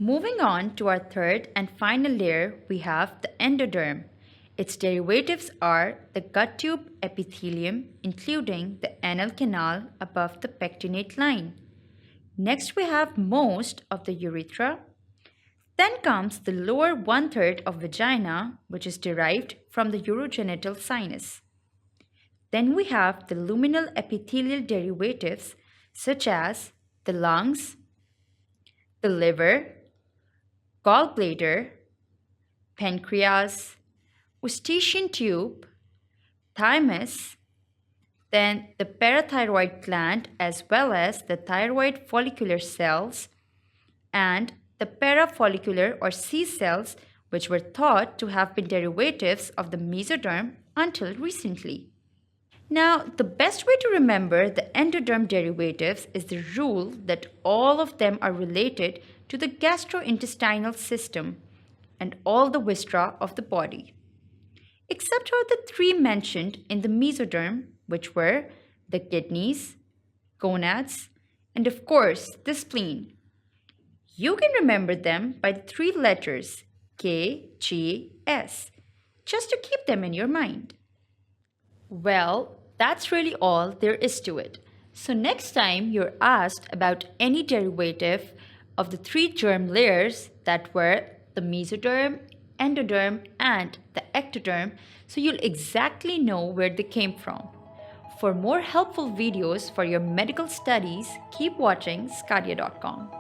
Moving on to our third and final layer, we have the endoderm. Its derivatives are the gut tube epithelium, including the anal canal above the pectinate line. Next, we have most of the urethra. Then comes the lower one-third of vagina, which is derived from the urogenital sinus. Then we have the luminal epithelial derivatives such as the lungs, the liver, gallbladder, pancreas, eustachian tube, thymus, then the parathyroid gland as well as the thyroid follicular cells and the parafollicular or C cells, which were thought to have been derivatives of the mesoderm until recently. Now, the best way to remember the endoderm derivatives is the rule that all of them are related to the gastrointestinal system and all the viscera of the body, except for the three mentioned in the mesoderm, which were the kidneys, gonads, and of course the spleen. You can remember them by the three letters K, G, S, just to keep them in your mind. Well, that's really all there is to it. So next time you're asked about any derivative of the three germ layers that were the mesoderm, endoderm, and the ectoderm, so you'll exactly know where they came from. For more helpful videos for your medical studies, keep watching sqadia.com.